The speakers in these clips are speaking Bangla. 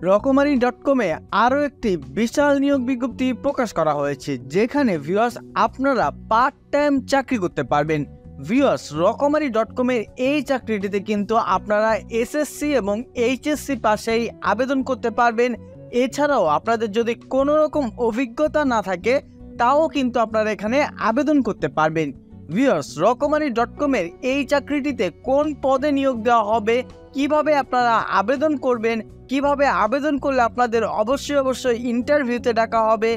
রকমারি.কমে আরও একটি বিশাল নিয়োগ বিজ্ঞপ্তি প্রকাশ করা হয়েছে, যেখানে ভিউয়ার্স আপনারা পার্ট টাইম চাকরি করতে পারবেন। ভিউয়ার্স, রকমারি.কমের এই চাকরিটিতে কিন্তু আপনারা এসএসসি এবং এইচএসসি পাশেই আবেদন করতে পারবেন। এছাড়াও আপনাদের যদি কোনো রকম অভিজ্ঞতা না থাকে তাও কিন্তু আপনারা এখানে আবেদন করতে পারবেন। ভিউয়ার্স, রকমারি.কমের এই চাকরিটিতে কোন পদে নিয়োগ দেওয়া হবে, কিভাবে আপনারা আবেদন করবেন, কিভাবে আবেদন করলে আপনাদের অবশ্যই ইন্টারভিউতে ডাকা হবে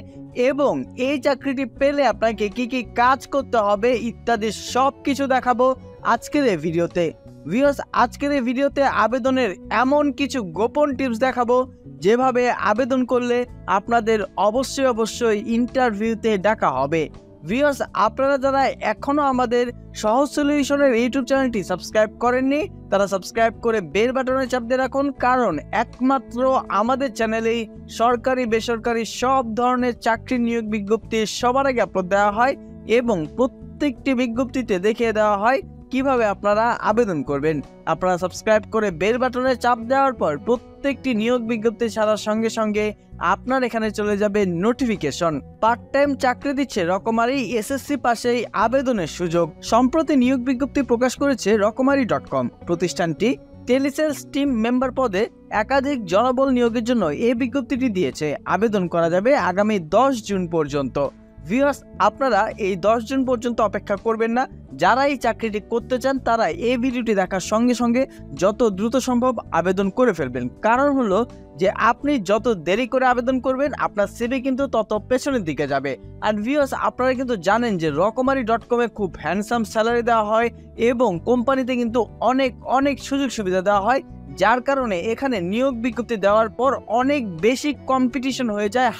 এবং এই চাকরিটি পেলে আপনাকে কি কি কাজ করতে হবে ইত্যাদি সব কিছু দেখাবো আজকের এই ভিডিওতে। ভিউয়ার্স, আজকের এই ভিডিওতে আবেদনের এমন কিছু গোপন টিপস দেখাবো যেভাবে আবেদন করলে আপনাদের অবশ্যই ইন্টারভিউতে ডাকা হবে। ভিউয়ার্স, আপনারা যারা এখনো আমাদের সহজ সলিউশনের ইউটিউব চ্যানেলটি সাবস্ক্রাইব করেননি তারা সাবস্ক্রাইব করে বেল বাটনে চাপ দিয়ে রাখুন, কারণ একমাত্র আমাদের চ্যানেলেই সরকারি বেসরকারি সব ধরনের চাকরি নিয়োগ বিজ্ঞপ্তি সবার আগে আপলোড দেওয়া হয় এবং প্রত্যেকটি বিজ্ঞপ্তিতে দেখিয়ে দেওয়া হয় কিভাবে আপনারা আবেদন করবেন। আপনারা সাবস্ক্রাইব করে বেল বাটনে চাপ দেওয়ার পর প্রত্যেকটি নিয়োগ বিজ্ঞপ্তি ছাড়ার সঙ্গে সঙ্গে আপনার এখানে চলে যাবে নোটিফিকেশন। পার্ট টাইম চাকরি দিচ্ছে রকমারি, এসএসসি পাশেই আবেদনের সুযোগ। সম্প্রতি নিয়োগ বিজ্ঞপ্তি প্রকাশ করেছে রকমারি.কম। প্রতিষ্ঠানটি টেলিসেলস টিম মেম্বার পদে একাধিক জনবল নিয়োগের জন্য এই বিজ্ঞপ্তিটি দিয়েছে। আবেদন করা যাবে আগামী 10 জুন পর্যন্ত। ভিউয়ার্স, আপনারা এই 10 জুন পর্যন্ত অপেক্ষা করবেন না। যারা এই চাকরিটি করতে চান তারা এই ভিডিওটি দেখার সঙ্গে সঙ্গে যত দ্রুত সম্ভব আবেদন করে ফেলবেন। কারণ হলো যে আপনি যত দেরি করে আবেদন করবেন আপনার সিভি কিন্তু তত পেছনের দিকে যাবে। আর ভিউয়ার্স, আপনারা কিন্তু জানেন যে রকমারি.কমে খুব হ্যান্ডসাম স্যালারি দেওয়া হয় এবং কোম্পানিতে কিন্তু অনেক সুযোগ সুবিধা দেওয়া হয়, যার কারণে এখানে নিয়োগ বিজ্ঞপ্তি দেওয়ার পর অনেক বেশি কম্পিটিশন হয়ে যায়।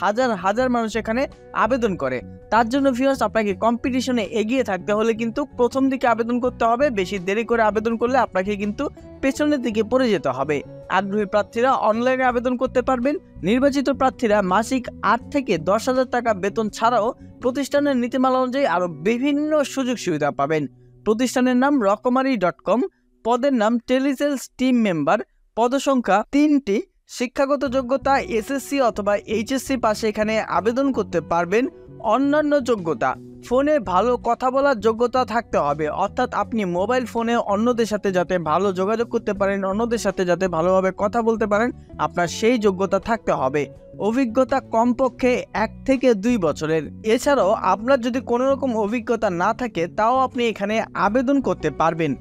হাজার মানুষ এখানে আবেদন করে। তার জন্য ভিউয়ার্স, আপনাকে কম্পিটিশনে এগিয়ে থাকতে হলে কিন্তু প্রথম দিকে আবেদন করতে হবে। বেশি দেরি করে আবেদন করলে আপনাকে কিন্তু পেছনের দিকে পড়ে যেতে হবে। আগ্রহী প্রার্থীরা অনলাইনে আবেদন করতে পারবেন। নির্বাচিত প্রার্থীরা মাসিক 8 থেকে 10,000 টাকা বেতন ছাড়াও প্রতিষ্ঠানের নীতিমালা অনুযায়ী আরও বিভিন্ন সুযোগ সুবিধা পাবেন। প্রতিষ্ঠানের নাম রকমারি.কম, পদের নাম টেলিসেলস টিম মেম্বার, পদসংখ্যা 3টি, শিক্ষাগত যোগ্যতা এসএসসি অথবা এইচএসসি পাশে এখানে আবেদন করতে পারবেন। অন্যান্য যোগ্যতা, ফোনে ভালো কথা বলার যোগ্যতা থাকতে হবে, অর্থাৎ আপনি মোবাইল ফোনে অন্যদের সাথে যাতে ভালো যোগাযোগ করতে পারেন, অন্যদের সাথে যাতে ভালোভাবে কথা বলতে পারেন, আপনার সেই যোগ্যতা থাকতে হবে। অভিজ্ঞতা কমপক্ষে 1 থেকে 2 বছরের। এছাড়াও আপনার যদি কোনো রকম অভিজ্ঞতা না থাকে তাও আপনি এখানে আবেদন করতে পারবেন।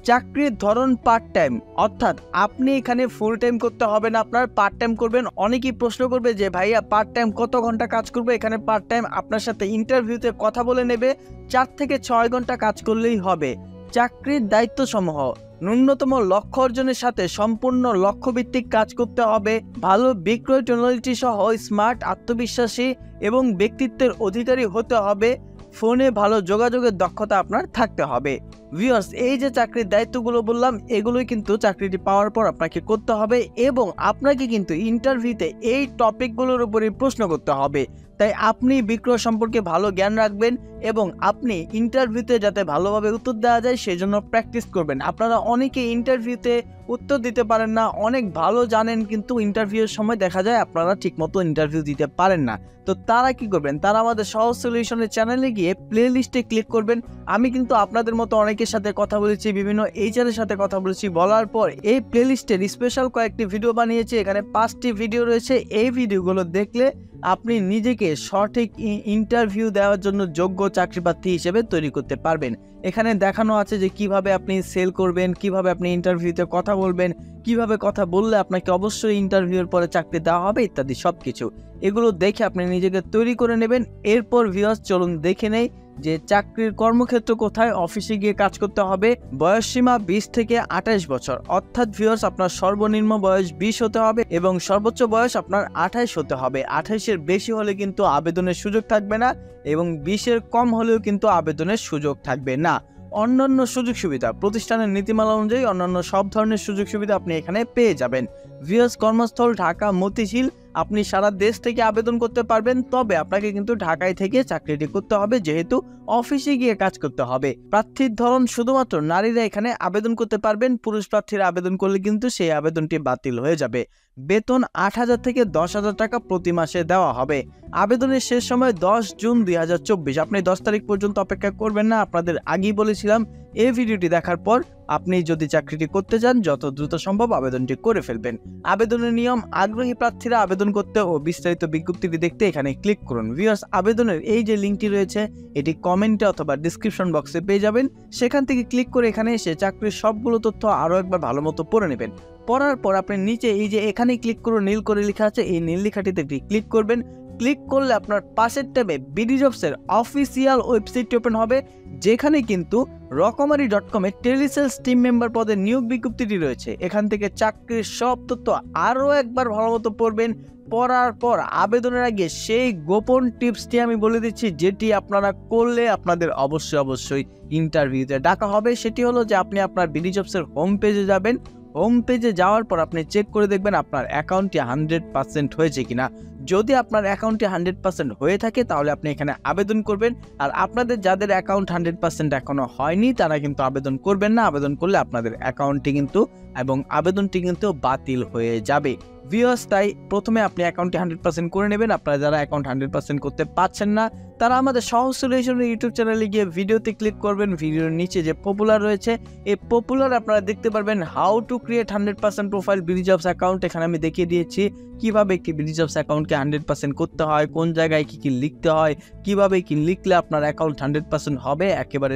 চাকরির ধরন পার্ট টাইম, অর্থাৎ আপনি এখানে ফুল টাইম করতে হবে না, আপনার পার্ট টাইম করবেন। অনেকেই প্রশ্ন করবে যে ভাইয়া পার্ট টাইম কত ঘন্টা কাজ করবে? এখানে পার্ট টাইম আপনার সাথে ইন্টারভিউতে কথা বলে নেবে, 4 থেকে 6 ঘন্টা কাজ করলেই হবে। চাকরির দায়িত্বসমূহ, ন্যূনতম লক্ষ্য অর্জনের সাথে সম্পূর্ণ লক্ষ্যভিত্তিক কাজ করতে হবে, ভালো বিক্রয় টেকনোলজি সহ স্মার্ট, আত্মবিশ্বাসী এবং ব্যক্তিত্বের অধিকারী হতে হবে, ফোনে ভালো যোগাযোগের দক্ষতা আপনার থাকতে হবে। ভিউয়ার্স, এই যে চাকরির দায়িত্বগুলো বললাম এগুলোই কিন্তু চাকরিটি পাওয়ার পর আপনাকে করতে হবে এবং আপনাকে কিন্তু ইন্টারভিউতে এই টপিকগুলোর উপরই প্রশ্ন করতে হবে। তাই আপনি বিক্রয় সম্পর্কে ভালো জ্ঞান রাখবেন এবং আপনি ইন্টারভিউতে যাতে ভালোভাবে উত্তর দেওয়া যায় সেজন্য প্র্যাকটিস করবেন। আপনারা অনেকে ইন্টারভিউতে উত্তর দিতে পারেন না, অনেক ভালো জানেন কিন্তু ইন্টারভিউর সময় দেখা যায় আপনারা ঠিকমতো ইন্টারভিউ দিতে পারেন না। তো তারা কি করবেন? তারা আমাদের সহজ সলিউশনের চ্যানেলে গিয়ে প্লে লিস্টে ক্লিক করবেন। আমি কিন্তু আপনাদের মতো অনেকের সাথে কথা বলেছি, বিভিন্ন এইচআরের সাথে কথা বলেছি, বলার পর এই প্লে লিস্টের স্পেশাল কয়েকটি ভিডিও বানিয়েছি। এখানে 5টি ভিডিও রয়েছে। এই ভিডিওগুলো দেখলে আপনি নিজেকে সঠিক ইন্টারভিউ দেওয়ার জন্য যোগ্য চাকরিপ্রার্থী হিসেবে তৈরি করতে পারবেন। এখানে দেখানো আছে যে কিভাবে আপনি সেল করবেন, কিভাবে আপনি ইন্টারভিউতে কথা বলবেন, কিভাবে কথা বললে আপনাকে অবশ্যই ইন্টারভিউর পরে চাকরি দেওয়া হবে ইত্যাদি সবকিছু। এগুলো দেখে আপনি নিজেকে তৈরি করে নেবেন। এরপর ভিউয়ার্স, চলুন দেখে নেই যে চাকরির কর্মক্ষেত্র কোথায়, অফিসে গিয়ে কাজ করতে হবে। বয়সসীমা 20 থেকে 28 বছর, অর্থাৎ ভিউয়ার্স আপনার সর্বনিম্ন বয়স 20 হতে হবে এবং সর্বোচ্চ বয়স আপনার 28 হতে হবে। 28-এর বেশি হলে কিন্তু আবেদনের সুযোগ থাকবে না এবং 20-এর কম হলেও কিন্তু আবেদনের সুযোগ থাকবে না। অন্যান্য সুযোগ সুবিধা, প্রতিষ্ঠানের নীতিমালা অনুযায়ী অন্যান্য সব ধরনের সুযোগ সুবিধা আপনি এখানে পেয়ে যাবেন। ভিউয়ার্স, কর্মস্থল ঢাকা মতিঝিল। আপনি সারা দেশ থেকে আবেদন করতে পারবেন, তবে আপনাকে কিন্তু ঢাকায় থেকে চাকরিটি করতে হবে যেহেতু অফিসে গিয়ে কাজ করতে হবে। প্রার্থীর ধরন শুধুমাত্র নারীরা এখানে আবেদন করতে পারবেন, পুরুষ প্রার্থীরা আবেদন করলে কিন্তু সেই আবেদনটি বাতিল হয়ে যাবে। বেতন 8,000 থেকে 10,000 টাকা প্রতি মাসে দেওয়া হবে। আবেদনের শেষ সময় 10 জুন 2024। আপনি 10 তারিখ পর্যন্ত অপেক্ষা করবেন না, আপনাদের আগেই বলেছিলাম। এই ভিডিওটি দেখার পর আপনি যদি চাকরিটি করতে চান যত দ্রুত সম্ভব আবেদনটি করে ফেলবেন। আবেদনের নিয়ম: আগ্রহী প্রার্থীরা আবেদন করতে ও বিস্তারিত বিজ্ঞপ্তিটি দেখতে এখানে ক্লিক করুন। ভিউয়ার্স, আবেদনের এই যে লিঙ্কটি রয়েছে এটি কমেন্টে অথবা ডিসক্রিপশন বক্সে পেয়ে যাবেন। সেখান থেকে ক্লিক করে এখানে এসে চাকরির সবগুলো তথ্য আরও একবার ভালো মতো পড়ে নেবেন। পড়ার পর আপনি নিচে এই যে এখানে ক্লিক করুন, নীল করে লেখা আছে, এই নীল লেখাটিতে ক্লিক করবেন। ক্লিক করলে আপনার পাশের ট্যাবে বিডি জবসের অফিসিয়াল ওয়েবসাইটটি ওপেন হবে, যেখানে কিন্তু রকমারি.com এর টেলিসেলস টিম মেম্বার পদে নিয়োগ বিজ্ঞপ্তিটি রয়েছে। এখান থেকে চাকরির সব তথ্য আরও একবার ভালো মতো পড়বেন। পড়ার পর আবেদনের আগে সেই গোপন টিপসটি আমি বলে দিচ্ছি, যেটি আপনারা করলে আপনাদের অবশ্যই ইন্টারভিউতে ডাকা হবে। সেটি হলো যে আপনি আপনার বিডি জবসের হোম পেজে যাবেন। হোম পেজে যাওয়ার পর আপনি চেক করে দেখবেন আপনার অ্যাকাউন্টটি 100% হয়েছে কিনা। যদি আপনার অ্যাকাউন্টটি 100% হয়ে থাকে তাহলে আপনি এখানে আবেদন করবেন। আর আপনাদের যাদের অ্যাকাউন্ট 100% এখনো হয়নি তারা কিন্তু আবেদন করবেন না। আবেদন করলে আপনাদের অ্যাকাউন্টটি কিন্তু এবং আবেদনটি কিন্তু বাতিল হয়ে যাবে। ভিউয়ার্স, তাই প্রথমে আপনি অ্যাকাউন্টটি 100% করে নেবেন। আপনারা যারা অ্যাকাউন্ট 100% করতে পারছেন না তারা আমাদের সহজ সলিউশনের ইউটিউব চ্যানেলে গিয়ে ভিডিওতে ক্লিক করবেন। ভিডিওর নিচে যে পপুলার রয়েছে এই পপুলার আপনারা দেখতে পারবেন how to create 100% profile BD jobs account. এখানে আমি দেখিয়ে দিয়েছি কিভাবে একটি বিডি জবস অ্যাকাউন্টকে 100% করতে হয়, কোন জায়গায় কি লিখতে হয়, কিভাবে কি লিখলে আপনার অ্যাকাউন্ট 100% হবে, একেবারে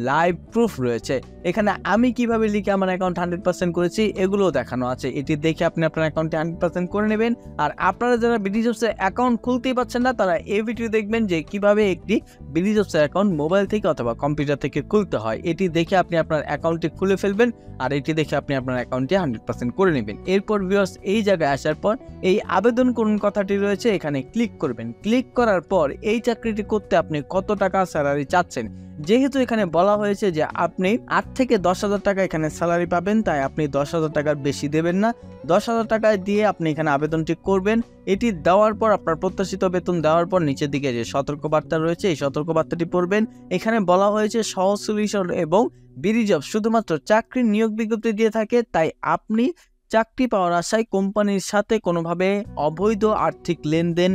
লাইভ প্রুফ রয়েছে। এখানে আমি কিভাবে লিখে আমার অ্যাকাউন্ট 100% করেছি এগুলোও দেখানো আছে। এটি দেখে আপনি আপনার অ্যাকাউন্টে 100% করে নেবেন। আর আপনারা যারা বিডি জবসের অ্যাকাউন্ট খুলতেই পারছেন না তারা এই ভিডিও দেখবেন যে কিভাবে একটি বিডি জবসের অ্যাকাউন্ট মোবাইল থেকে অথবা কম্পিউটার থেকে খুলতে হয়। এটি দেখে আপনি আপনার অ্যাকাউন্টটি খুলে ফেলবেন আর এটি দেখে আপনি আপনার অ্যাকাউন্টটি 100% করে নেবেন। এরপর ভিউয়ার্স, এই জায়গায় আসার পর এই আবেদন করুন কথাটি রয়েছে, এখানে ক্লিক করবেন। ক্লিক করার পর এই চাকরিটি করতে আপনি কত টাকা স্যালারি চাচ্ছেন, যেহেতু এখানে বলা হয়েছে যে আপনি 8 থেকে 10,000 টাকা এখানে স্যালারি পাবেন, তাই আপনি 10,000 টাকার বেশি দেবেন না। 10,000 টাকা দিয়ে আপনি এখানে আবেদনটি করবেন। এটি দেওয়ার পর আপনার প্রত্যাশিত বেতন দেওয়ার পর নিচের দিকে যে সতর্কবার্তা রয়েছে এই সতর্কবার্তাটি পড়বেন। এখানে বলা হয়েছে সহজ সলিউশন এবং বিডি জব শুধুমাত্র চাকরির নিয়োগ বিজ্ঞপ্তি দিয়ে থাকে, তাই আপনি চাকরি পাওয়ার আশায় কোম্পানির সাথে কোনোভাবে অবৈধ আর্থিক লেনদেন,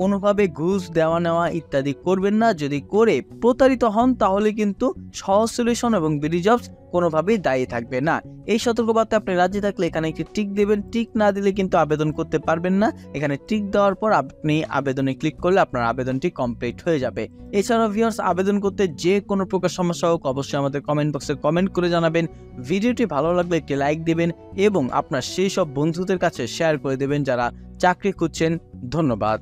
কোনোভাবে ঘুষ দেওয়া নেওয়া ইত্যাদি করবেন না। যদি করে প্রতারিত হন তাহলে কিন্তু সহজ সলিউশন এবং বিডি জবস কোনোভাবেই দায়ী থাকবে না। এই সতর্কবার্তা আপনি রাজি থাকলে এখানে একটি টিক দেবেন। টিক না দিলে কিন্তু আবেদন করতে পারবেন না। এখানে টিক দেওয়ার পর আপনি আবেদনে ক্লিক করলে আপনার আবেদনটি কমপ্লিট হয়ে যাবে। এছাড়াও ভিউয়ার্স, আবেদন করতে যে কোনো প্রকার সমস্যা হোক অবশ্যই আমাদের কমেন্ট বক্সে কমেন্ট করে জানাবেন। ভিডিওটি ভালো লাগলে একটি লাইক দিবেন এবং আপনার সেই সব বন্ধুদের কাছে শেয়ার করে দেবেন যারা চাকরি খুঁজছেন। ধন্যবাদ।